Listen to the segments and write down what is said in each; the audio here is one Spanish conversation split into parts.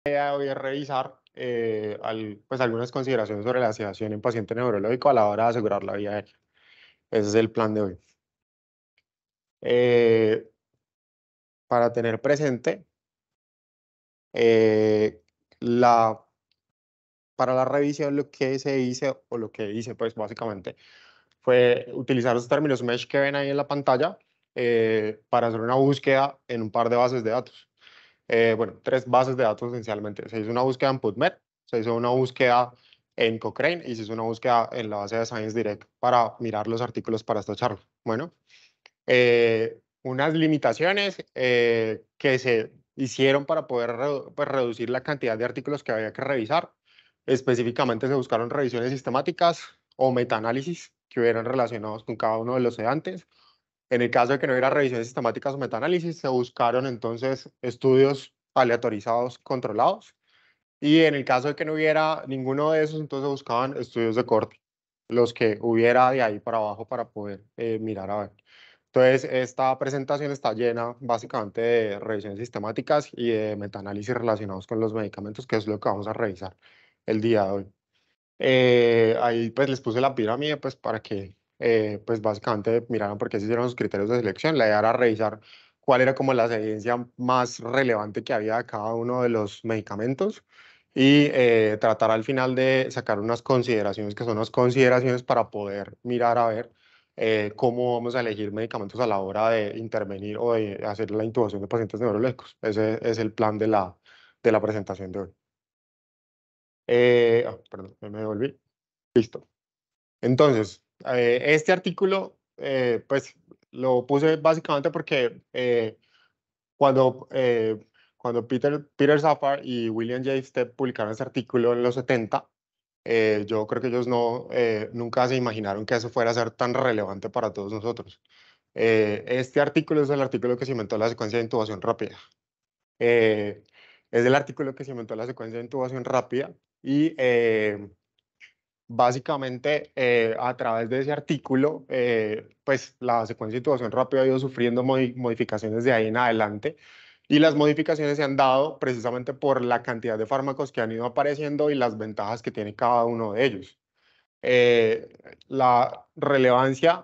idea hoy es revisar pues algunas consideraciones sobre la sedación en paciente neurológico a la hora de asegurar la vía aérea. Ese es el plan de hoy. Eh, para tener presente, eh, la, para la revisión lo que se hizo, o lo que hice, pues básicamente, fue utilizar los términos mesh que ven ahí en la pantalla para hacer una búsqueda en un par de bases de datos. Bueno, tres bases de datos esencialmente. Se hizo una búsqueda en PubMed, se hizo una búsqueda en Cochrane y se hizo una búsqueda en la base de Science Direct para mirar los artículos para esta charla. Bueno, unas limitaciones que se hicieron para poder pues, reducir la cantidad de artículos que había que revisar. Específicamente se buscaron revisiones sistemáticas o metaanálisis que hubieran relacionados con cada uno de los sedantes. En el caso de que no hubiera revisiones sistemáticas o metaanálisis, se buscaron entonces estudios aleatorizados controlados. Y en el caso de que no hubiera ninguno de esos, entonces buscaban estudios de corte, los que hubiera de ahí para abajo para poder mirar a ver. Entonces, esta presentación está llena básicamente de revisiones sistemáticas y de metaanálisis relacionados con los medicamentos, que es lo que vamos a revisar el día de hoy. Ahí pues les puse la pirámide pues para que pues básicamente miraran por qué se hicieron los criterios de selección. La idea era revisar cuál era como la evidencia más relevante que había de cada uno de los medicamentos y tratar al final de sacar unas consideraciones que son las consideraciones para poder mirar a ver cómo vamos a elegir medicamentos a la hora de intervenir o de hacer la intubación de pacientes neurológicos. Ese es el plan de la presentación de hoy. Perdón, me devolví. Listo. Entonces, este artículo, pues lo puse básicamente porque cuando Peter Safar y William J. Stepp publicaron este artículo en los 70, yo creo que ellos nunca se imaginaron que eso fuera a ser tan relevante para todos nosotros. Este artículo es el artículo que se inventó la secuencia de intubación rápida. Eh, es el artículo que se inventó la secuencia de intubación rápida y básicamente, a través de ese artículo, pues la secuencia de intubación rápida ha ido sufriendo modificaciones de ahí en adelante y las modificaciones se han dado precisamente por la cantidad de fármacos que han ido apareciendo y las ventajas que tiene cada uno de ellos. La relevancia,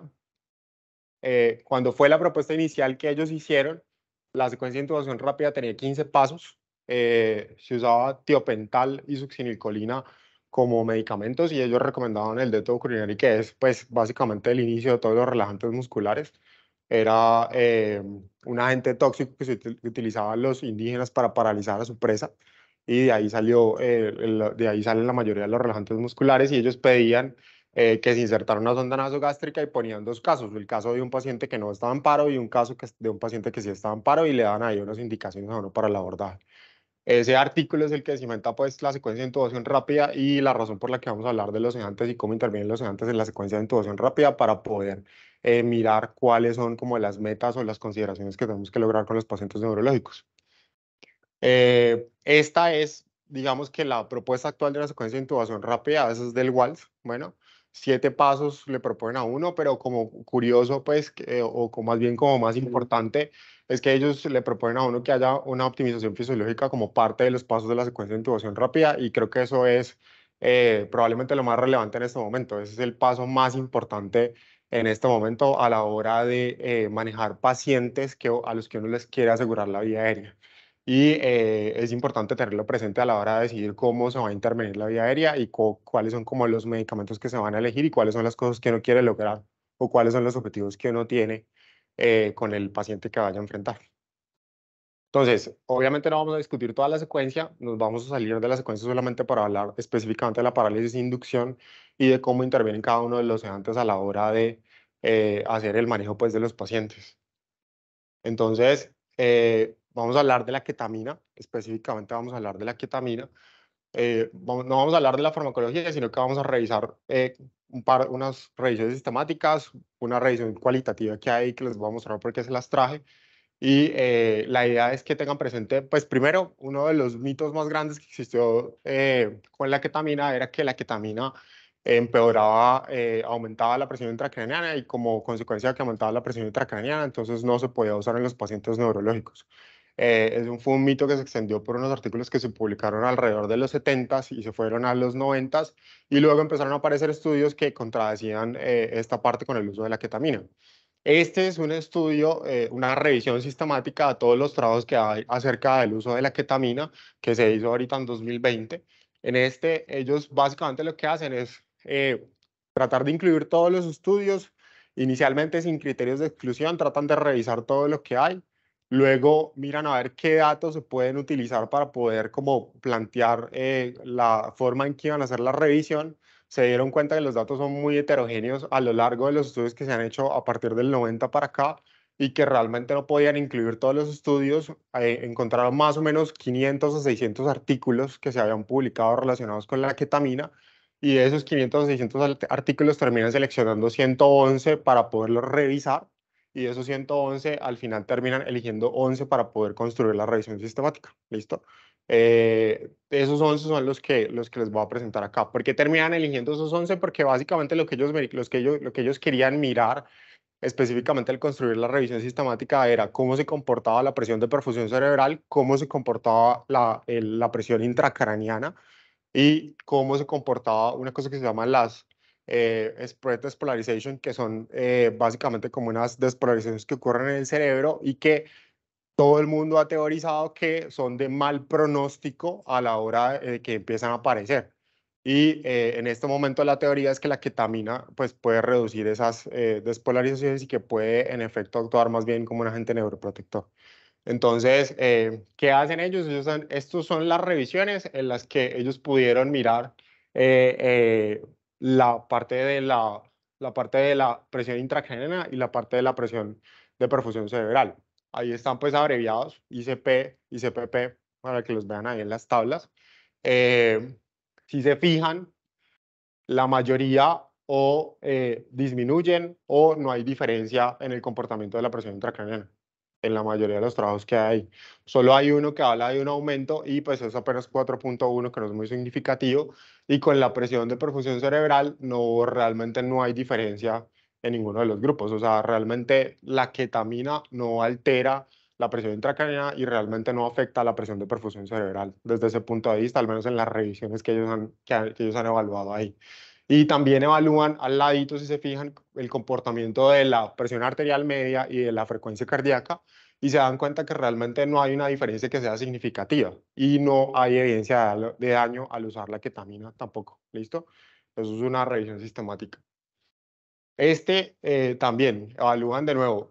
cuando fue la propuesta inicial que ellos hicieron, la secuencia de intubación rápida tenía 15 pasos, se usaba tiopental y succinilcolina como medicamentos y ellos recomendaban el detox urinary, que es pues básicamente el inicio de todos los relajantes musculares. Era un agente tóxico que se utilizaban los indígenas para paralizar a su presa y de ahí de ahí salen la mayoría de los relajantes musculares y ellos pedían que se insertara una sonda nasogástrica y ponían dos casos, el caso de un paciente que no estaba en paro y un caso de un paciente que sí estaba en paro y le dan ahí unas indicaciones a uno para el abordaje. Ese artículo es el que cimenta pues la secuencia de intubación rápida y la razón por la que vamos a hablar de los sedantes y cómo intervienen los sedantes en la secuencia de intubación rápida para poder mirar cuáles son como las metas o las consideraciones que tenemos que lograr con los pacientes neurológicos. Esta es, digamos que la propuesta actual de la secuencia de intubación rápida, esa es del Waltz. Bueno, 7 pasos le proponen a uno, pero como curioso, pues, o como más bien como más importante, es que ellos le proponen a uno que haya una optimización fisiológica como parte de los pasos de la secuencia de intubación rápida, y creo que eso es probablemente lo más relevante en este momento. Ese es el paso más importante en este momento a la hora de manejar pacientes a los que uno les quiere asegurar la vía aérea. Y es importante tenerlo presente a la hora de decidir cómo se va a intervenir la vía aérea y cuáles son como los medicamentos que se van a elegir y cuáles son las cosas que uno quiere lograr o cuáles son los objetivos que uno tiene con el paciente que vaya a enfrentar. Entonces, obviamente no vamos a discutir toda la secuencia, nos vamos a salir de la secuencia solamente para hablar específicamente de la parálisis de inducción y de cómo intervienen cada uno de los sedantes a la hora de hacer el manejo pues, de los pacientes. Entonces, vamos a hablar de la ketamina, específicamente vamos a hablar de la ketamina. No vamos a hablar de la farmacología, sino que vamos a revisar unas revisiones sistemáticas, una revisión cualitativa que hay, que les voy a mostrar por qué se las traje. Y la idea es que tengan presente, pues primero, uno de los mitos más grandes que existió con la ketamina era que la ketamina empeoraba, aumentaba la presión intracraneana y como consecuencia de que aumentaba la presión intracraneana, entonces no se podía usar en los pacientes neurológicos. Fue un mito que se extendió por unos artículos que se publicaron alrededor de los 70s y se fueron a los 90s, y luego empezaron a aparecer estudios que contradecían esta parte con el uso de la ketamina. Este es un estudio, una revisión sistemática de todos los trabajos que hay acerca del uso de la ketamina que se hizo ahorita en 2020. En este, ellos básicamente lo que hacen es tratar de incluir todos los estudios, inicialmente sin criterios de exclusión, tratan de revisar todo lo que hay, luego miran a ver qué datos se pueden utilizar para poder como plantear la forma en que iban a hacer la revisión. Se dieron cuenta que los datos son muy heterogéneos a lo largo de los estudios que se han hecho a partir del 90 para acá y que realmente no podían incluir todos los estudios. Encontraron más o menos 500 o 600 artículos que se habían publicado relacionados con la ketamina, y de esos 500 o 600 artículos terminan seleccionando 111 para poderlos revisar, y de esos 111 al final terminan eligiendo 11 para poder construir la revisión sistemática. ¿Listo? Esos 11 son los que les voy a presentar acá. ¿Por qué terminan eligiendo esos 11? Porque básicamente lo que ellos querían mirar específicamente al construir la revisión sistemática era cómo se comportaba la presión de perfusión cerebral, cómo se comportaba la presión intracraniana y cómo se comportaba una cosa que se llama las spread despolarization, que son básicamente como unas despolarizaciones que ocurren en el cerebro y que todo el mundo ha teorizado que son de mal pronóstico a la hora de que empiezan a aparecer. Y en este momento la teoría es que la ketamina pues, puede reducir esas despolarizaciones y que puede en efecto actuar más bien como un agente neuroprotector. Entonces, ¿qué hacen ellos? Estos son las revisiones en las que ellos pudieron mirar eh, eh, la parte la parte de la presión intracraniana y la parte de la presión de perfusión cerebral. Ahí están pues abreviados ICP y CPP para que los vean ahí en las tablas. Eh, si se fijan, la mayoría o disminuyen o no hay diferencia en el comportamiento de la presión intracraniana en la mayoría de los trabajos que hay. Solo hay uno que habla de un aumento y pues es apenas 4.1, que no es muy significativo, y con la presión de perfusión cerebral realmente no hay diferencia en ninguno de los grupos. O sea, realmente la ketamina no altera la presión intracraniana y realmente no afecta la presión de perfusión cerebral desde ese punto de vista, al menos en las revisiones que que ellos han evaluado ahí. Y también evalúan al ladito, si se fijan, el comportamiento de la presión arterial media y de la frecuencia cardíaca, y se dan cuenta que realmente no hay una diferencia que sea significativa y no hay evidencia de daño al usar la ketamina tampoco. ¿Listo? Eso es una revisión sistemática. También evalúan de nuevo,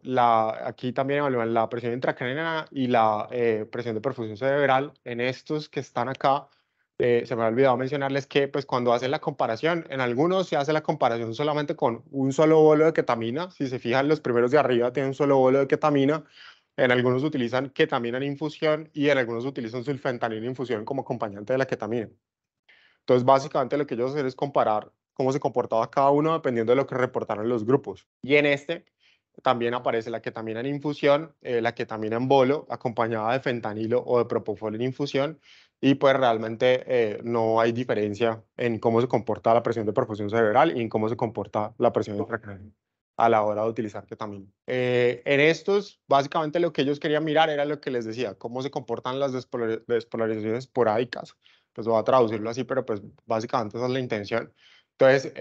aquí también evalúan la presión intracraniana y la presión de perfusión cerebral. En estos que están acá, se me ha olvidado mencionarles que pues cuando hacen la comparación, en algunos se hace la comparación solamente con un solo bolo de ketamina. Si se fijan, los primeros de arriba tienen un solo bolo de ketamina. En algunos utilizan ketamina en infusión y en algunos utilizan sulfentanil en infusión como acompañante de la ketamina. Entonces, básicamente lo que ellos hacen es comparar cómo se comportaba cada uno dependiendo de lo que reportaron los grupos. Y en este también aparece la ketamina en infusión, la ketamina en bolo, acompañada de fentanilo o de propofol en infusión, y pues realmente no hay diferencia en cómo se comporta la presión de perfusión cerebral y en cómo se comporta la presión intracraneal a la hora de utilizar ketamina. En estos, básicamente lo que ellos querían mirar era lo que les decía, cómo se comportan las despolarizaciones esporádicas. Pues voy a traducirlo así, pero pues básicamente esa es la intención. Entonces,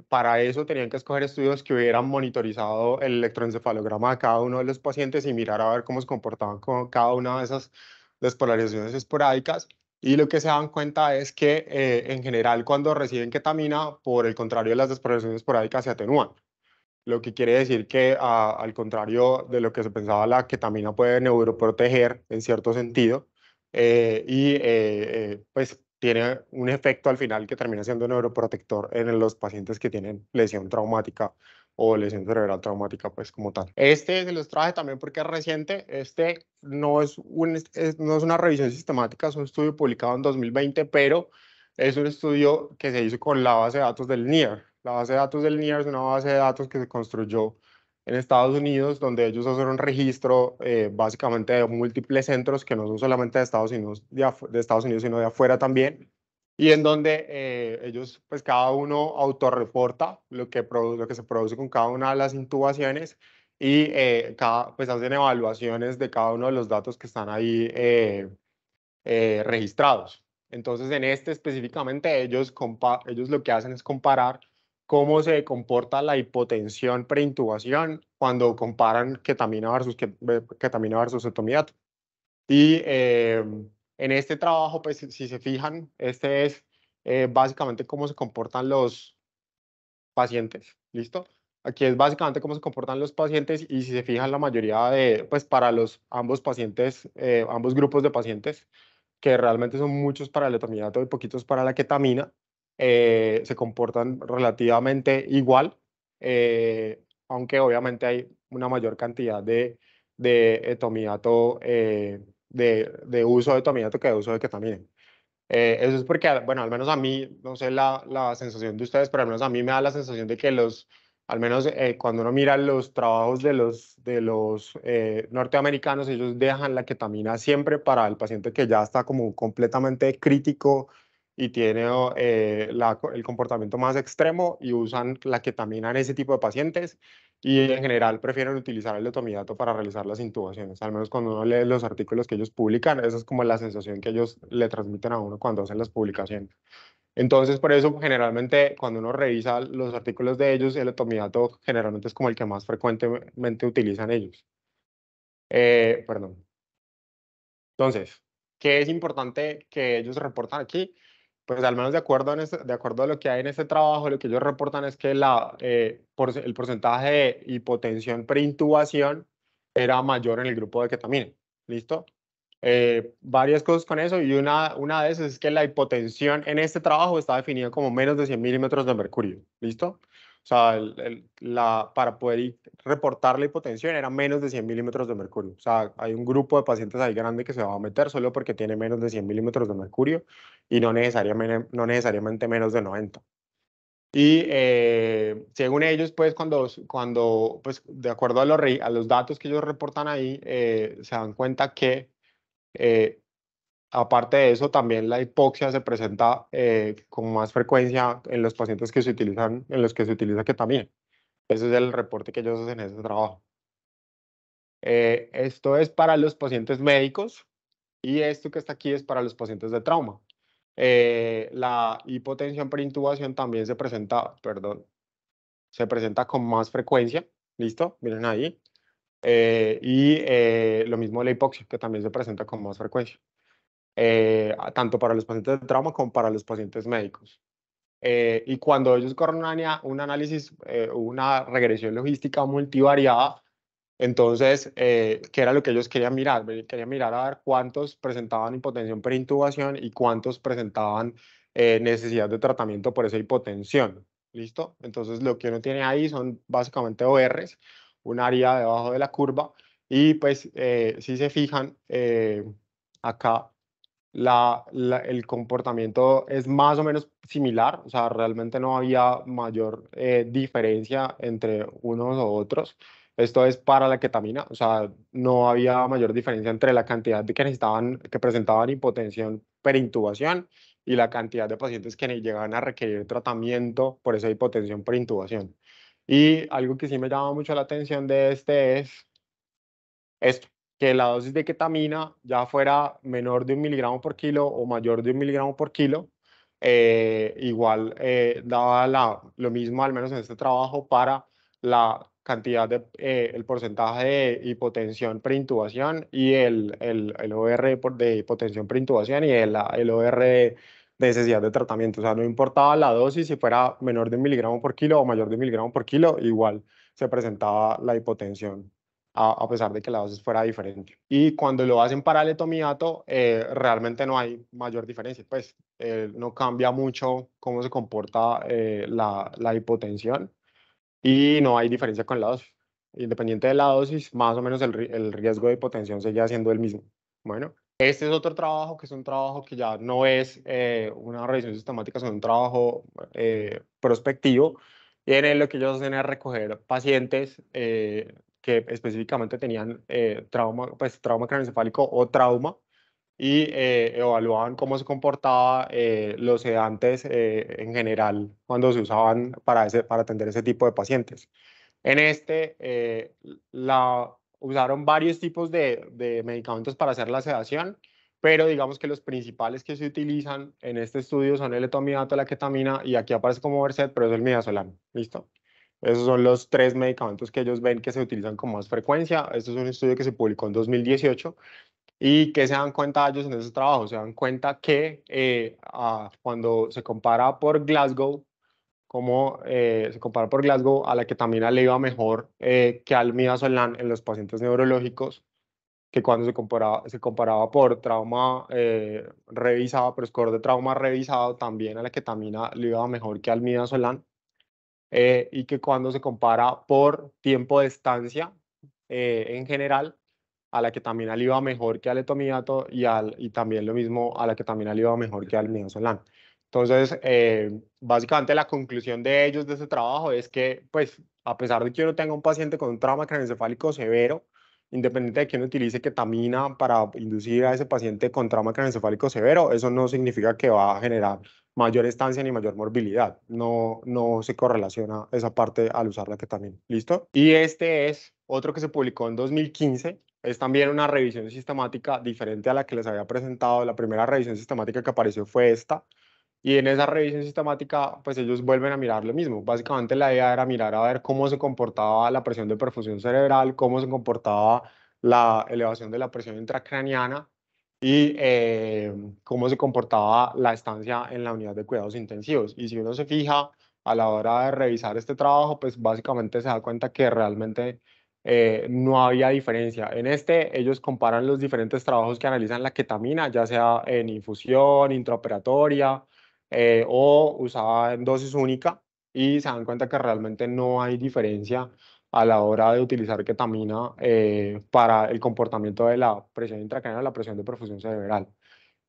para eso tenían que escoger estudios que hubieran monitorizado el electroencefalograma de cada uno de los pacientes y mirar a ver cómo se comportaban con cada una de esas despolarizaciones esporádicas. Y lo que se dan cuenta es que en general cuando reciben ketamina, por el contrario, las despolarizaciones esporádicas se atenúan. Lo que quiere decir que al contrario de lo que se pensaba, la ketamina puede neuroproteger en cierto sentido, pues tiene un efecto al final que termina siendo neuroprotector en los pacientes que tienen lesión traumática o lesión cerebral traumática, pues como tal. Se los traje también porque es reciente. No es una revisión sistemática, es un estudio publicado en 2020, pero es un estudio que se hizo con la base de datos del NIR. La base de datos del NIR es una base de datos que se construyó en Estados Unidos, donde ellos hacen un registro básicamente de múltiples centros que no son solamente de Estados Unidos, de Estados Unidos, sino de afuera también, y en donde ellos, pues cada uno autorreporta lo que se produce con cada una de las intubaciones, y pues hacen evaluaciones de cada uno de los datos que están ahí registrados. Entonces, en este específicamente, ellos lo que hacen es comparar cómo se comporta la hipotensión preintubación cuando comparan ketamina versus etomidato. Y en este trabajo, pues si se fijan, este es básicamente cómo se comportan los pacientes, ¿listo? Aquí es básicamente cómo se comportan los pacientes y si se fijan la mayoría pues para ambos pacientes, ambos grupos de pacientes, que realmente son muchos para el etomidato y poquitos para la ketamina, se comportan relativamente igual, aunque obviamente hay una mayor cantidad de etomidato, de uso de etomidato que de uso de ketamina. Eso es porque, bueno, al menos a mí, no sé la sensación de ustedes, pero al menos a mí me da la sensación de que al menos cuando uno mira los trabajos de los norteamericanos, ellos dejan la ketamina siempre para el paciente que ya está como completamente crítico y tiene el comportamiento más extremo y usan la ketamina en ese tipo de pacientes y en general prefieren utilizar el etomidato para realizar las intubaciones. Al menos cuando uno lee los artículos que ellos publican, esa es como la sensación que ellos le transmiten a uno cuando hacen las publicaciones. Entonces, por eso generalmente cuando uno revisa los artículos de ellos, el etomidato generalmente es como el que más frecuentemente utilizan ellos. Perdón. Entonces, ¿qué es importante que ellos reportan aquí? Pues al menos de acuerdo a lo que hay en este trabajo, lo que ellos reportan es que el porcentaje de hipotensión preintubación era mayor en el grupo de ketamina. ¿Listo? Varias cosas con eso y una de esas es que la hipotensión en este trabajo está definida como menos de 100 milímetros de mercurio. ¿Listo? O sea, para poder reportar la hipotensión era menos de 100 milímetros de mercurio. O sea, hay un grupo de pacientes ahí grande que se va a meter solo porque tiene menos de 100 milímetros de mercurio y no necesariamente menos de 90. Y según ellos, pues pues de acuerdo a los datos que ellos reportan ahí, se dan cuenta que eh, aparte de eso, también la hipoxia se presenta con más frecuencia en los pacientes en los que se utiliza ketamina. Ese es el reporte que ellos hacen en ese trabajo. Esto es para los pacientes médicos y esto que está aquí es para los pacientes de trauma. La hipotensión preintubación también se presenta con más frecuencia. ¿Listo? Miren ahí. Lo mismo la hipoxia, que también se presenta con más frecuencia. Tanto para los pacientes de trauma como para los pacientes médicos. Y cuando ellos corren un análisis, una regresión logística multivariada, entonces, ¿qué era lo que ellos querían mirar? Querían mirar a ver cuántos presentaban hipotensión preintubación y cuántos presentaban necesidad de tratamiento por esa hipotensión. ¿Listo? Entonces, lo que uno tiene ahí son básicamente ORs, un área debajo de la curva, y pues, si se fijan, acá el comportamiento es más o menos similar, o sea, realmente no había mayor diferencia entre unos u otros. Esto es para la ketamina, o sea, no había mayor diferencia entre la cantidad de que presentaban hipotensión perintubación y la cantidad de pacientes que llegaban a requerir tratamiento por esa hipotensión perintubación. Y algo que sí me llama mucho la atención de este es esto, que la dosis de ketamina ya fuera menor de 1 miligramo por kilo o mayor de 1 miligramo por kilo, igual daba lo mismo, al menos en este trabajo, para la cantidad el porcentaje de hipotensión preintubación y el OR de hipotensión preintubación y el OR de necesidad de tratamiento. O sea, no importaba la dosis, si fuera menor de 1 miligramo por kilo o mayor de 1 miligramo por kilo, igual se presentaba la hipotensión a pesar de que la dosis fuera diferente. Y cuando lo hacen para el etomidato, realmente no hay mayor diferencia, pues no cambia mucho cómo se comporta la hipotensión y no hay diferencia con la dosis. Independiente de la dosis, más o menos el riesgo de hipotensión seguía siendo el mismo. Bueno, este es otro trabajo que es un trabajo que ya no es una revisión sistemática, sino un trabajo prospectivo. Y en él lo que ellos hacen es recoger pacientes que específicamente tenían trauma craneoencefálico o trauma y evaluaban cómo se comportaba los sedantes en general cuando se usaban para atender ese tipo de pacientes. En usaron varios tipos de medicamentos para hacer la sedación, pero digamos que los principales que se utilizan en este estudio son el etomidato, la ketamina, y aquí aparece como Versed, pero es el midazolam. ¿Listo? Esos son los tres medicamentos que ellos ven que se utilizan con más frecuencia. Este es un estudio que se publicó en 2018. ¿Y qué se dan cuenta ellos en ese trabajo? Se dan cuenta que cuando se compara por Glasgow, se compara por Glasgow, a la ketamina le iba mejor que al midazolam en los pacientes neurológicos, que cuando se comparaba por trauma revisado, por score de trauma revisado, también a la ketamina le iba mejor que al midazolam, y que cuando se compara por tiempo de estancia en general, a la ketamina le iba mejor que al etomidato y también lo mismo a la ketamina le iba mejor que al midazolam. Entonces, básicamente la conclusión de ellos de ese trabajo es que, pues, a pesar de que uno tenga un paciente con un trauma craneoencefálico severo, independiente de que uno utilice ketamina para inducir a ese paciente con trauma craneoencefálico severo, eso no significa que va a generar mayor estancia ni mayor morbilidad. No, no se correlaciona esa parte al usar la ketamina. ¿Listo? Y este es otro que se publicó en 2015. Es también una revisión sistemática diferente a la que les había presentado. La primera revisión sistemática que apareció fue esta. Y en esa revisión sistemática, pues ellos vuelven a mirar lo mismo. Básicamente la idea era mirar a ver cómo se comportaba la presión de perfusión cerebral, cómo se comportaba la elevación de la presión intracraneana y cómo se comportaba la estancia en la unidad de cuidados intensivos. Y si uno se fija a la hora de revisar este trabajo, pues básicamente se da cuenta que realmente no había diferencia. En ellos comparan los diferentes trabajos que analizan la ketamina, ya sea en infusión, intraoperatoria, o usada en dosis única, y se dan cuenta que realmente no hay diferencia a la hora de utilizar ketamina para el comportamiento de la presión intracraneal, la presión de perfusión cerebral.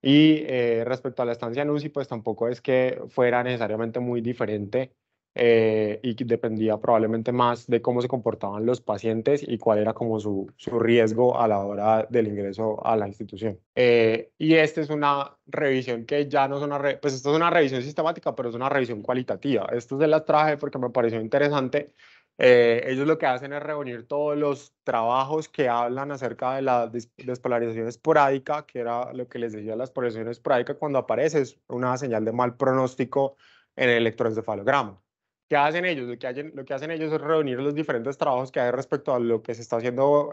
Y respecto a la estancia en UCI, pues tampoco es que fuera necesariamente muy diferente, y que dependía probablemente más de cómo se comportaban los pacientes y cuál era como su riesgo a la hora del ingreso a la institución. Y esta es una revisión que ya no es pues esta es una revisión sistemática, pero es una revisión cualitativa. Esto se las traje porque me pareció interesante. Ellos lo que hacen es reunir todos los trabajos que hablan acerca de la despolarización esporádica, que era lo que les decía, la despolarización esporádica cuando aparece es una señal de mal pronóstico en el electroencefalograma. ¿Qué hacen ellos? Lo que hacen ellos es reunir los diferentes trabajos que hay respecto a lo que se está haciendo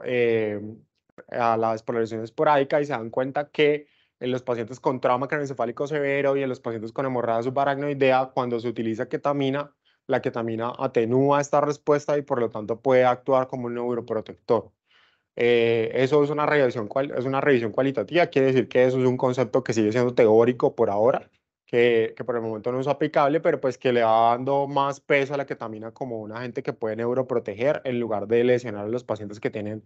a la despolarización esporádica, y se dan cuenta que en los pacientes con trauma craneoencefálico severo y en los pacientes con hemorragia subaracnoidea, cuando se utiliza ketamina, la ketamina atenúa esta respuesta y por lo tanto puede actuar como un neuroprotector. Eso es una revisión cualitativa, quiere decir que eso es un concepto que sigue siendo teórico por ahora, que por el momento no es aplicable, pero pues que le va dando más peso a la ketamina como un agente que puede neuroproteger en lugar de lesionar a los pacientes que tienen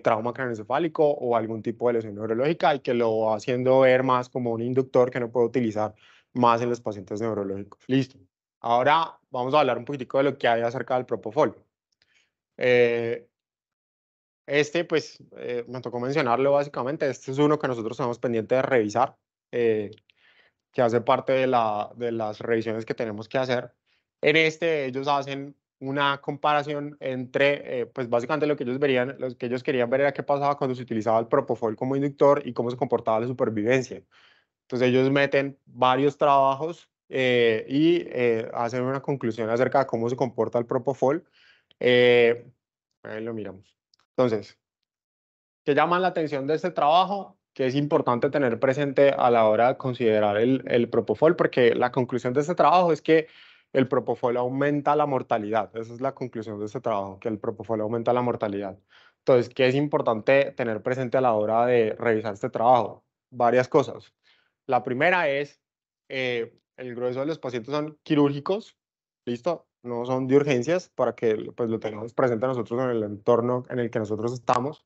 trauma craneoencefálico o algún tipo de lesión neurológica, y que lo va haciendo ver más como un inductor que no puede utilizar más en los pacientes neurológicos. Listo. Ahora vamos a hablar un poquitico de lo que hay acerca del propofol. Eh, pues, me tocó mencionarlo básicamente. Este es uno que nosotros tenemos pendiente de revisar, que hace parte de las revisiones que tenemos que hacer. En ellos hacen una comparación entre, pues básicamente lo que ellos querían ver era qué pasaba cuando se utilizaba el propofol como inductor y cómo se comportaba la supervivencia. Entonces ellos meten varios trabajos y hacen una conclusión acerca de cómo se comporta el propofol. Ahí lo miramos. Entonces, ¿qué llaman la atención de este trabajo? Que es importante tener presente a la hora de considerar el propofol, porque la conclusión de este trabajo es que el propofol aumenta la mortalidad. Esa es la conclusión de este trabajo, que el propofol aumenta la mortalidad. Entonces, ¿qué es importante tener presente a la hora de revisar este trabajo? Varias cosas. La primera es, el grueso de los pacientes son quirúrgicos, ¿listo? No son de urgencias, para que pues, lo tengamos presente nosotros en el entorno en el que nosotros estamos.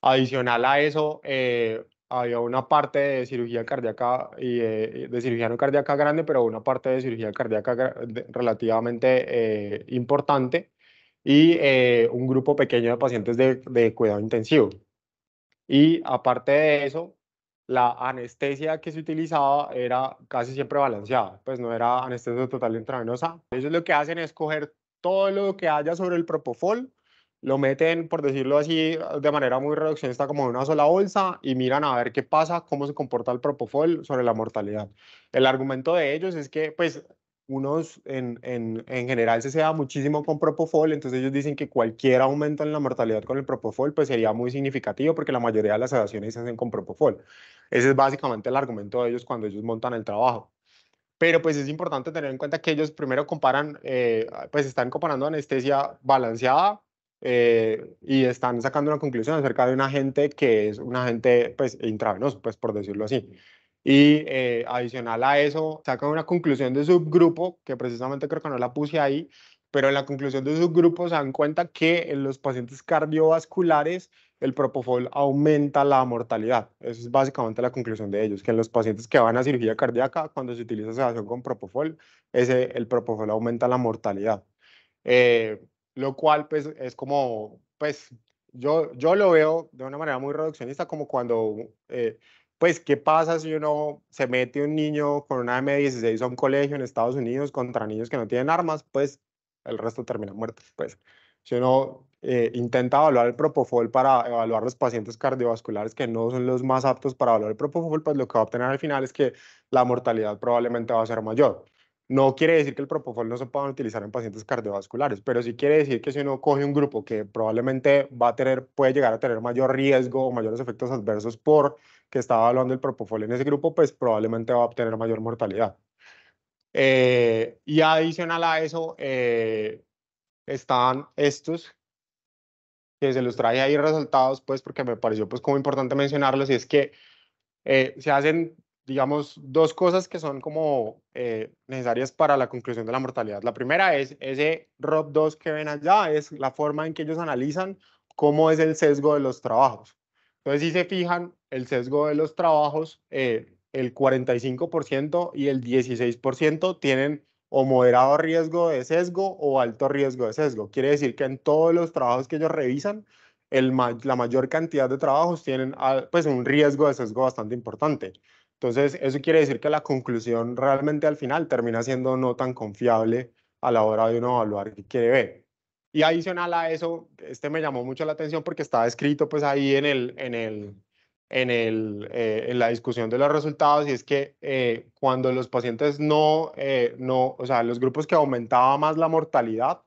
Adicional a eso, había una parte de cirugía cardíaca y de cirugía no cardíaca grande, pero una parte de cirugía cardíaca relativamente importante, y un grupo pequeño de pacientes de cuidado intensivo. Y aparte de eso, la anestesia que se utilizaba era casi siempre balanceada, pues no era anestesia total intravenosa. Ellos lo que hacen es coger todo lo que haya sobre el propofol, lo meten, por decirlo así, de manera muy reduccionista, como en una sola bolsa y miran a ver qué pasa, cómo se comporta el propofol sobre la mortalidad. El argumento de ellos es que, pues, unos en general se da muchísimo con propofol, entonces ellos dicen que cualquier aumento en la mortalidad con el propofol, pues sería muy significativo porque la mayoría de las sedaciones se hacen con propofol. Ese es básicamente el argumento de ellos cuando ellos montan el trabajo. Pero pues es importante tener en cuenta que ellos primero comparan, pues están comparando anestesia balanceada y están sacando una conclusión acerca de un agente que es un agente pues intravenoso, pues por decirlo así. Y adicional a eso, sacan una conclusión de subgrupo, que precisamente creo que no la puse ahí, pero en la conclusión de subgrupo se dan cuenta que en los pacientes cardiovasculares el propofol aumenta la mortalidad. Esa es básicamente la conclusión de ellos, que en los pacientes que van a cirugía cardíaca, cuando se utiliza sedación con propofol, el propofol aumenta la mortalidad. Eh, lo cual, pues, es como, pues, yo lo veo de una manera muy reduccionista, como cuando, pues, ¿qué pasa si uno se mete un niño con una M16 a un colegio en Estados Unidos contra niños que no tienen armas? Pues, el resto termina muerto, pues. Si uno intenta evaluar el propofol para evaluar los pacientes cardiovasculares que no son los más aptos para evaluar el propofol, pues lo que va a obtener al final es que la mortalidad probablemente va a ser mayor. No quiere decir que el propofol no se pueda utilizar en pacientes cardiovasculares, pero sí quiere decir que si uno coge un grupo que probablemente puede llegar a tener mayor riesgo o mayores efectos adversos por que está evaluando el propofol en ese grupo, pues probablemente va a obtener mayor mortalidad. Y adicional a eso, están estos que se los trae ahí resultados, pues porque me pareció pues como importante mencionarlos, y es que se hacen, digamos, dos cosas que son como necesarias para la conclusión de la mortalidad. La primera es ese ROP2 que ven allá, es la forma en que ellos analizan cómo es el sesgo de los trabajos. Entonces, si se fijan, el sesgo de los trabajos, el 45% y el 16% tienen o moderado riesgo de sesgo o alto riesgo de sesgo. Quiere decir que en todos los trabajos que ellos revisan, la mayor cantidad de trabajos tienen pues un riesgo de sesgo bastante importante. Entonces, eso quiere decir que la conclusión realmente al final termina siendo no tan confiable a la hora de uno evaluar qué quiere ver. Y adicional a eso, este me llamó mucho la atención porque estaba escrito pues ahí en la discusión de los resultados, y es que cuando los pacientes o sea, los grupos que aumentaba más la mortalidad,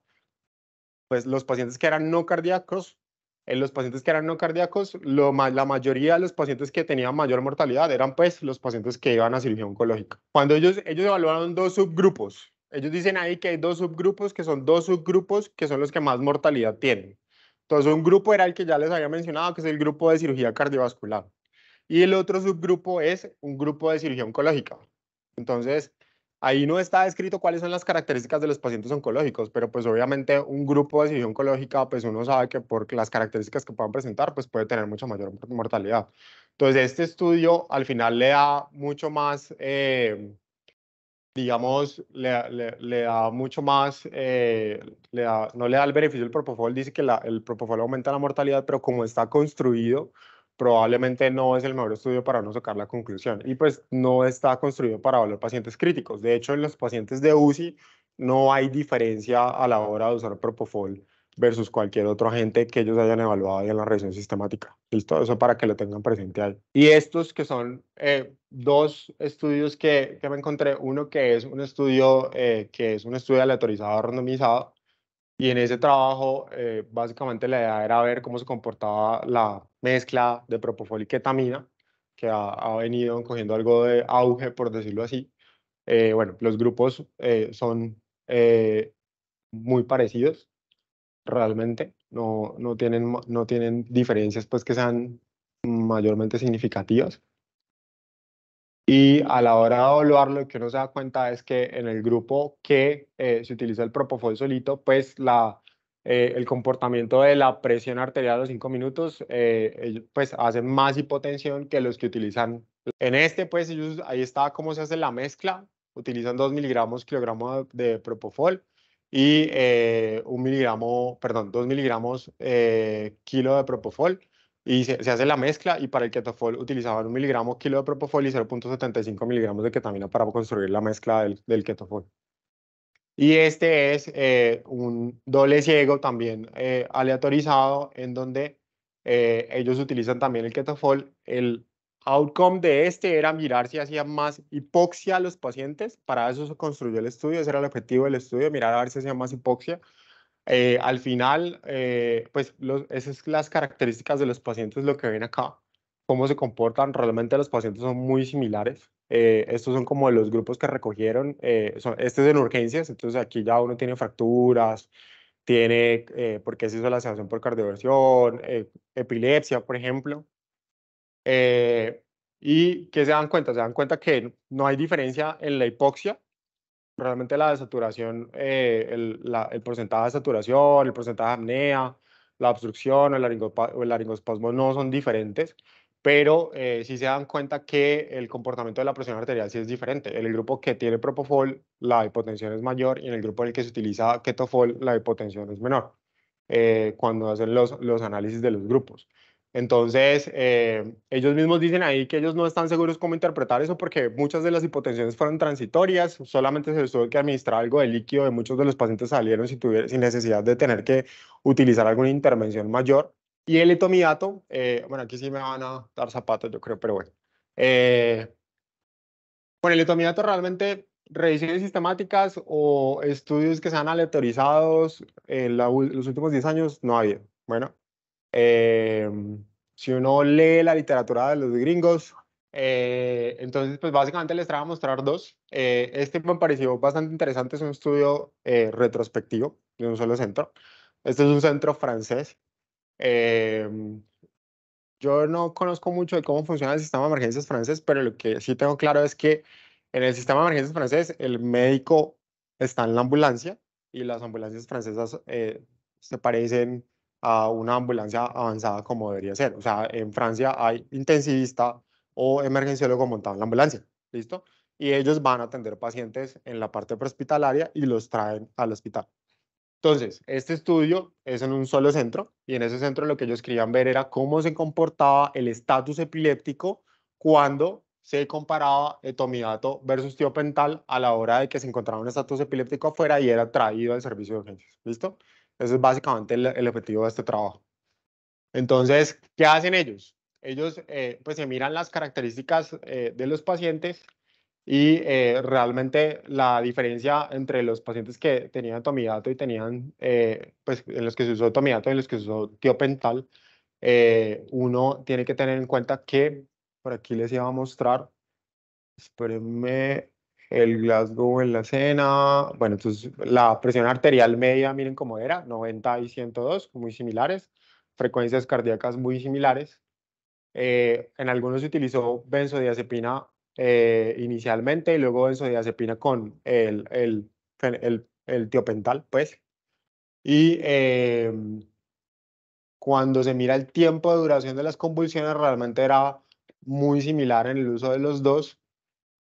pues los pacientes que eran no cardíacos, en los pacientes que eran no cardíacos, la mayoría de los pacientes que tenían mayor mortalidad eran pues los pacientes que iban a cirugía oncológica. Cuando ellos evaluaron dos subgrupos, ellos dicen ahí que hay dos subgrupos que son los que más mortalidad tienen. Entonces un grupo era el que ya les había mencionado, que es el grupo de cirugía cardiovascular. Y el otro subgrupo es un grupo de cirugía oncológica. Entonces, ahí no está descrito cuáles son las características de los pacientes oncológicos, pero pues obviamente un grupo de cirugía oncológica, pues uno sabe que por las características que puedan presentar, pues puede tener mucha mayor mortalidad. Entonces, este estudio al final le da mucho más, digamos, le da mucho más, no le da el beneficio del propofol, dice que el propofol aumenta la mortalidad, pero como está construido, probablemente no es el mejor estudio para no sacar la conclusión. Y pues no está construido para evaluar pacientes críticos. De hecho, en los pacientes de UCI no hay diferencia a la hora de usar propofol versus cualquier otro agente que ellos hayan evaluado en la revisión sistemática. ¿Listo? Eso para que lo tengan presente ahí. Y estos que son dos estudios que me encontré, uno que es un estudio aleatorizado randomizado, y en ese trabajo básicamente la idea era ver cómo se comportaba la mezcla de propofol y ketamina, que ha venido cogiendo algo de auge, por decirlo así. Bueno, los grupos son muy parecidos realmente, no tienen diferencias pues que sean mayormente significativas. Y a la hora de evaluarlo, lo que uno se da cuenta es que en el grupo que se utiliza el propofol solito, pues el comportamiento de la presión arterial a los 5 minutos, pues hacen más hipotensión que los que utilizan. En este, pues ahí está cómo se hace la mezcla. Utilizan 2 miligramos kilogramo de propofol y 2 miligramos kilo de propofol, y se hace la mezcla, y para el ketofol utilizaban 1 miligramo kilo de propofol y 0,75 miligramos de ketamina para construir la mezcla del ketofol. Y este es un doble ciego también aleatorizado en donde ellos utilizan también el ketofol. El outcome de este era mirar si hacía más hipoxia a los pacientes. Para eso se construyó el estudio, ese era el objetivo del estudio, mirar a ver si hacía más hipoxia. Al final, pues esas son las características de los pacientes, lo que ven acá, cómo se comportan. Realmente los pacientes son muy similares. Estos son como los grupos que recogieron. Este es en urgencias, entonces aquí ya uno tiene fracturas, tiene, porque se hizo la sedación por cardioversión, epilepsia, por ejemplo. Eh, ¿Y qué se dan cuenta? Se dan cuenta que no hay diferencia en la hipoxia. Realmente la desaturación, el porcentaje de saturación, el porcentaje de apnea, la obstrucción o el laringoespasmo no son diferentes, pero sí se dan cuenta que el comportamiento de la presión arterial sí es diferente. En el grupo que tiene propofol, la hipotensión es mayor, y en el grupo en el que se utiliza ketofol, la hipotensión es menor, cuando hacen los análisis de los grupos. Entonces, ellos mismos dicen ahí que ellos no están seguros cómo interpretar eso porque muchas de las hipotensiones fueron transitorias, solamente se les tuvo que administrar algo de líquido, de muchos de los pacientes salieron sin necesidad de tener que utilizar alguna intervención mayor. Y el etomidato, bueno, aquí sí me van a dar zapatos, yo creo, pero bueno. Con el etomidato realmente revisiones sistemáticas o estudios que sean aleatorizados en los últimos 10 años no ha habido. Bueno, eh, si uno lee la literatura de los gringos, entonces pues básicamente les traje a mostrar dos. Este me pareció bastante interesante, es un estudio retrospectivo de un solo centro. Este es un centro francés. Eh, yo no conozco mucho de cómo funciona el sistema de emergencias francés, pero lo que sí tengo claro es que en el sistema de emergencias francés el médico está en la ambulancia y las ambulancias francesas se parecen a una ambulancia avanzada como debería ser. O sea, en Francia hay intensivista o emergenciólogo montado en la ambulancia, ¿listo? Y ellos van a atender pacientes en la parte prehospitalaria y los traen al hospital. Entonces, este estudio es en un solo centro y en ese centro lo que ellos querían ver era cómo se comportaba el estatus epiléptico cuando se comparaba etomidato versus tiopental a la hora de que se encontraba un estatus epiléptico afuera y era traído al servicio de urgencias. ¿Listo? Ese es básicamente el objetivo de este trabajo. Entonces, ¿qué hacen ellos? Ellos pues se miran las características de los pacientes y realmente la diferencia entre los pacientes que tenían tomidato y tenían, pues en los que se usó tomidato y en los que se usó tiopental, uno tiene que tener en cuenta que, por aquí les iba a mostrar, espérenme, el Glasgow en la cena, bueno, entonces la presión arterial media, miren cómo era, 90 y 102, muy similares, frecuencias cardíacas muy similares. En algunos se utilizó benzodiazepina inicialmente y luego benzodiazepina con el tiopental, pues. Y cuando se mira el tiempo de duración de las convulsiones, realmente era muy similar en el uso de los dos.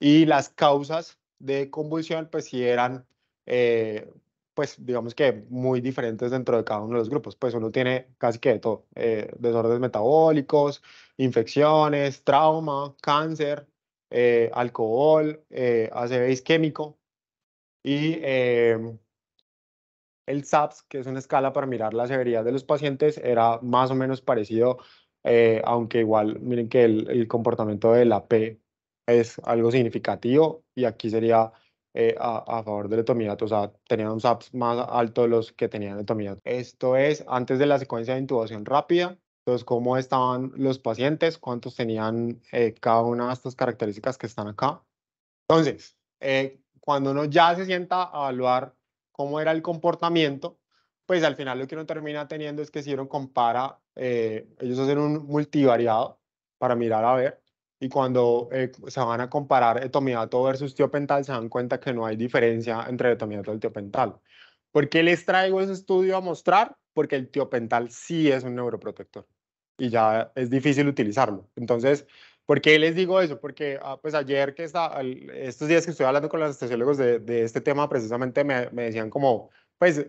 Y las causas de convulsión, pues sí eran, pues digamos que muy diferentes dentro de cada uno de los grupos. Pues uno tiene casi que de todo, desórdenes metabólicos, infecciones, trauma, cáncer, alcohol, ACV isquémico y el SAPS, que es una escala para mirar la severidad de los pacientes, era más o menos parecido, aunque igual, miren que el comportamiento de la P es algo significativo y aquí sería a favor del etomidato, o sea, tenían un SAPS más alto de los que tenían etomidato. Esto es antes de la secuencia de intubación rápida. Entonces, cómo estaban los pacientes, cuántos tenían cada una de estas características que están acá. Entonces, cuando uno ya se sienta a evaluar cómo era el comportamiento, pues al final lo que uno termina teniendo es que si uno compara, ellos hacen un multivariado para mirar a ver, y cuando se van a comparar etomidato versus tiopental, se dan cuenta que no hay diferencia entre el etomidato y el tiopental. ¿Por qué les traigo ese estudio a mostrar? Porque el tiopental sí es un neuroprotector y ya es difícil utilizarlo. Entonces, ¿por qué les digo eso? Porque pues ayer estos días que estoy hablando con los anestesiólogos de este tema, precisamente me decían como, pues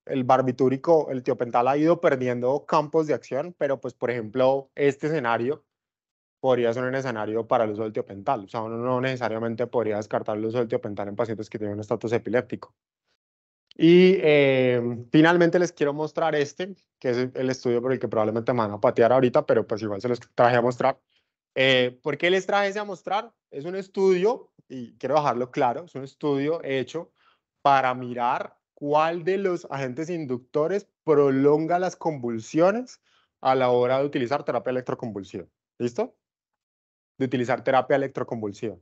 el barbitúrico, el tiopental ha ido perdiendo campos de acción, pero pues por ejemplo, este escenario podría ser un escenario para el uso del tiopental. O sea, uno no necesariamente podría descartar el uso del tiopental en pacientes que tienen un estatus epiléptico. Y finalmente les quiero mostrar este, que es el estudio por el que probablemente me van a patear ahorita, pero pues igual se los traje a mostrar. ¿Por qué les traje ese a mostrar? Es un estudio, y quiero dejarlo claro, es un estudio hecho para mirar cuál de los agentes inductores prolonga las convulsiones a la hora de utilizar terapia electroconvulsiva. ¿Listo? De utilizar terapia electroconvulsiva.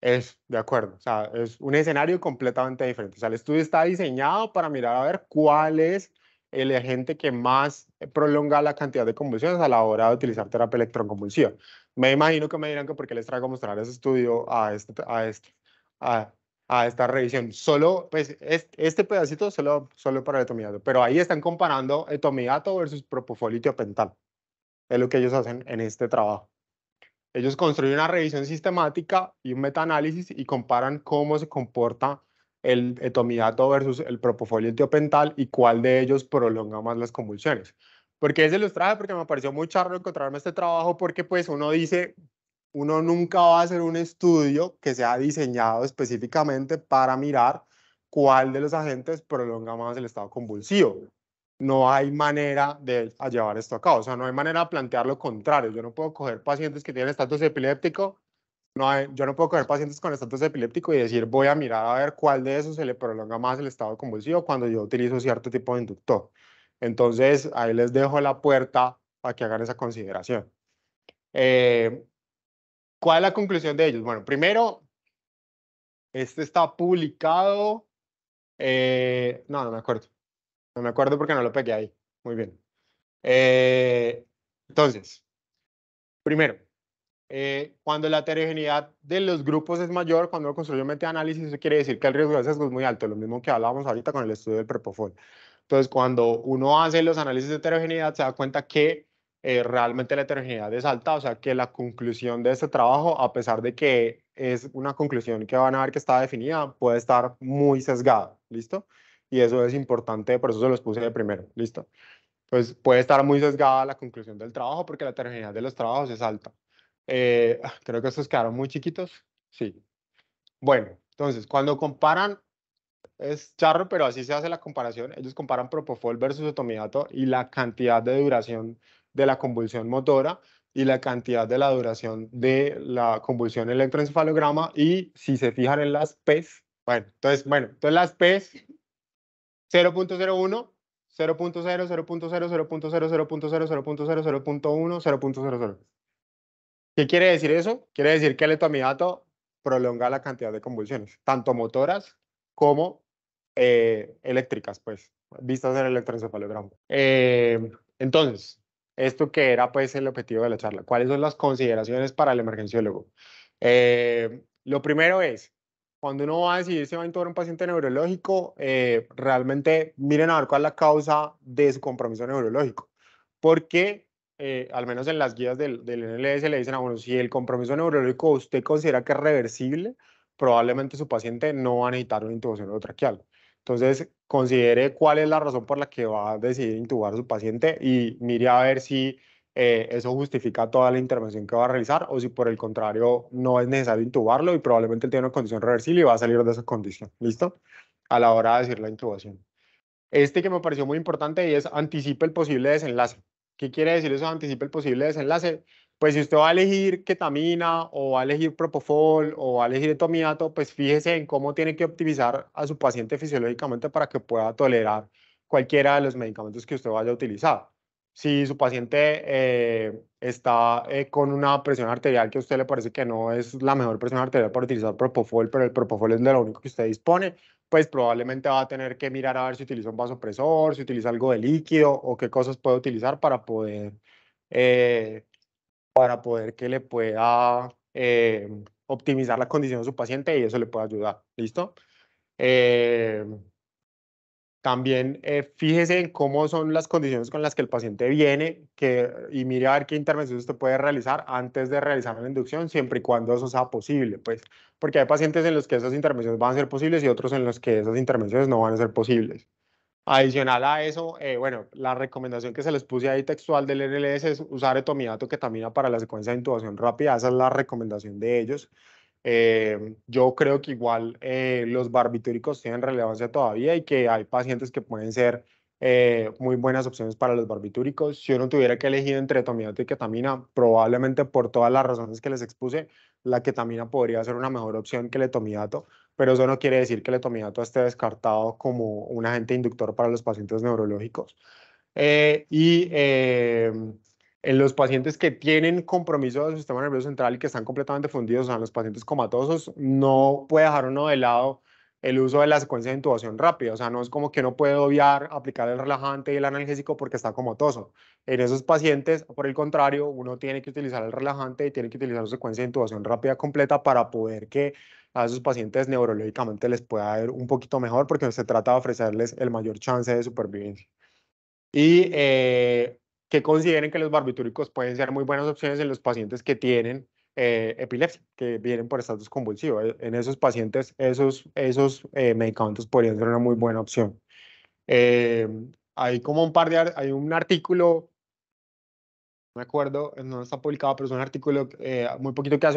Es, de acuerdo, o sea, es un escenario completamente diferente. O sea, el estudio está diseñado para mirar a ver cuál es el agente que más prolonga la cantidad de convulsiones a la hora de utilizar terapia electroconvulsiva. Me imagino que me dirán que por qué les traigo a mostrar ese estudio a, a esta revisión. Solo, pues, este pedacito solo para etomidato, pero ahí están comparando etomidato versus propofol y tiopental. Es lo que ellos hacen en este trabajo. Ellos construyen una revisión sistemática y un metaanálisis y comparan cómo se comporta el etomidato versus el propofol y el tiopental y cuál de ellos prolonga más las convulsiones. ¿Por qué se los traje? Porque me pareció muy charro encontrarme este trabajo porque pues uno dice, uno nunca va a hacer un estudio que sea diseñado específicamente para mirar cuál de los agentes prolonga más el estado convulsivo. No hay manera de llevar esto a cabo, o sea, no hay manera de plantear lo contrario. Yo no puedo coger pacientes que tienen estatus epiléptico, yo no puedo coger pacientes con estatus epiléptico y decir, voy a mirar a ver cuál de esos se le prolonga más el estado convulsivo cuando yo utilizo cierto tipo de inductor. Entonces, ahí les dejo la puerta para que hagan esa consideración. Eh, ¿Cuál es la conclusión de ellos? Bueno, primero, este está publicado, no me acuerdo. No me acuerdo porque no lo pegué ahí. Muy bien. Entonces, primero, cuando la heterogeneidad de los grupos es mayor, cuando uno construye un metaanálisis, eso quiere decir que el riesgo de sesgo es muy alto, lo mismo que hablábamos ahorita con el estudio del Propofol. Entonces, cuando uno hace los análisis de heterogeneidad, se da cuenta que realmente la heterogeneidad es alta, o sea que la conclusión de este trabajo, a pesar de que es una conclusión que van a ver que está definida, puede estar muy sesgada, ¿listo? Y eso es importante, por eso se los puse de primero, ¿listo? Pues puede estar muy sesgada la conclusión del trabajo porque la heterogeneidad de los trabajos es alta. Creo que estos quedaron muy chiquitos. Sí. Bueno, entonces, cuando comparan, es charro, pero así se hace la comparación. Ellos comparan propofol versus etomidato y la cantidad de duración de la convulsión motora y la cantidad de la duración de la convulsión electroencefalograma. Y si se fijan en las P's, entonces las P's 0.01, 0.0, 0.0, 0.0, 0.0, 0.0, 0.1, 0.00. ¿Qué quiere decir eso? Quiere decir que el etomidato prolonga la cantidad de convulsiones, tanto motoras como eléctricas, pues, vistas en el electroencefalograma. Entonces, esto que era pues el objetivo de la charla. ¿Cuáles son las consideraciones para el emergenciólogo? Lo primero es, cuando uno va a decidir si va a intubar un paciente neurológico, realmente miren a ver cuál es la causa de su compromiso neurológico. Porque, al menos en las guías del NLS le dicen a uno, si el compromiso neurológico usted considera que es reversible, probablemente su paciente no va a necesitar una intubación endotraqueal. Entonces, considere cuál es la razón por la que va a decidir intubar a su paciente y mire a ver si eso justifica toda la intervención que va a realizar o si por el contrario no es necesario intubarlo y probablemente él tiene una condición reversible y va a salir de esa condición. ¿Listo? A la hora de decir la intubación. Este que me pareció muy importante y es anticipe el posible desenlace. ¿Qué quiere decir eso? Anticipe el posible desenlace. Pues si usted va a elegir ketamina o va a elegir propofol o va a elegir etomidato, pues fíjese en cómo tiene que optimizar a su paciente fisiológicamente para que pueda tolerar cualquiera de los medicamentos que usted vaya a utilizar. Si su paciente está con una presión arterial que a usted le parece que no es la mejor presión arterial para utilizar propofol, pero el propofol es de lo único que usted dispone, pues probablemente va a tener que mirar a ver si utiliza un vasopresor, si utiliza algo de líquido o qué cosas puede utilizar eh, para poder que le pueda optimizar la condición de su paciente y eso le puede ayudar. ¿Listo? Eh, También fíjese en cómo son las condiciones con las que el paciente viene y mire a ver qué intervenciones usted puede realizar antes de realizar la inducción, siempre y cuando eso sea posible, pues, porque hay pacientes en los que esas intervenciones van a ser posibles y otros en los que esas intervenciones no van a ser posibles. Adicional a eso, bueno, la recomendación que se les puse ahí textual del NLS es usar etomidato ketamina para la secuencia de intubación rápida, esa es la recomendación de ellos. Yo creo que igual los barbitúricos tienen relevancia todavía y que hay pacientes que pueden ser muy buenas opciones para los barbitúricos. Si uno tuviera que elegir entre tomidato y ketamina, probablemente por todas las razones que les expuse, la ketamina podría ser una mejor opción que el etomidato, pero eso no quiere decir que el etomidato esté descartado como un agente inductor para los pacientes neurológicos. En los pacientes que tienen compromiso del sistema nervioso central y que están completamente fundidos, o sea, los pacientes comatosos, no puede dejar uno de lado el uso de la secuencia de intubación rápida. O sea, no es como que no puede obviar aplicar el relajante y el analgésico porque está comatoso. En esos pacientes, por el contrario, uno tiene que utilizar el relajante y tiene que utilizar la secuencia de intubación rápida completa para poder que a esos pacientes neurológicamente les pueda ir un poquito mejor, porque se trata de ofrecerles el mayor chance de supervivencia. Y que consideren que los barbitúricos pueden ser muy buenas opciones en los pacientes que tienen epilepsia, que vienen por estatus convulsivo. En esos pacientes, esos medicamentos podrían ser una muy buena opción. Eh, hay como hay un artículo, no me acuerdo, no está publicado, pero es un artículo muy poquito que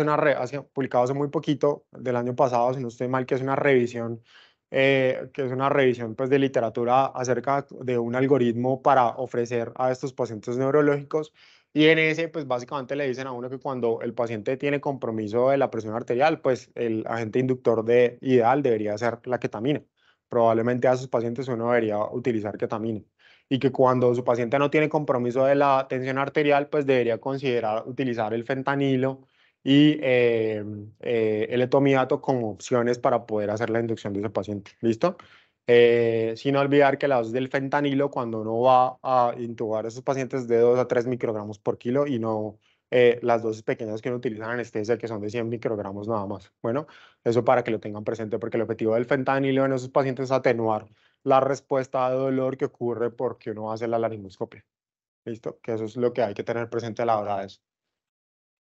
publicado hace muy poquito, del año pasado, si no estoy mal, que es una revisión, pues, de literatura acerca de un algoritmo para ofrecer a estos pacientes neurológicos. Y en ese, pues básicamente le dicen a uno que cuando el paciente tiene compromiso de la presión arterial, pues el agente inductor ideal debería ser la ketamina. Probablemente a esos pacientes uno debería utilizar ketamina y que cuando su paciente no tiene compromiso de la tensión arterial, pues debería considerar utilizar el fentanilo y el etomidato como opciones para poder hacer la inducción de ese paciente. ¿Listo? Sin olvidar que la dosis del fentanilo, cuando uno va a intubar a esos pacientes, es de 2 a 3 microgramos por kilo y no las dosis pequeñas que uno utiliza en anestesia, que son de 100 microgramos nada más. Bueno, eso para que lo tengan presente, porque el objetivo del fentanilo en esos pacientes es atenuar la respuesta de dolor que ocurre porque uno hace la laringoscopia. ¿Listo? Que eso es lo que hay que tener presente a la hora de eso.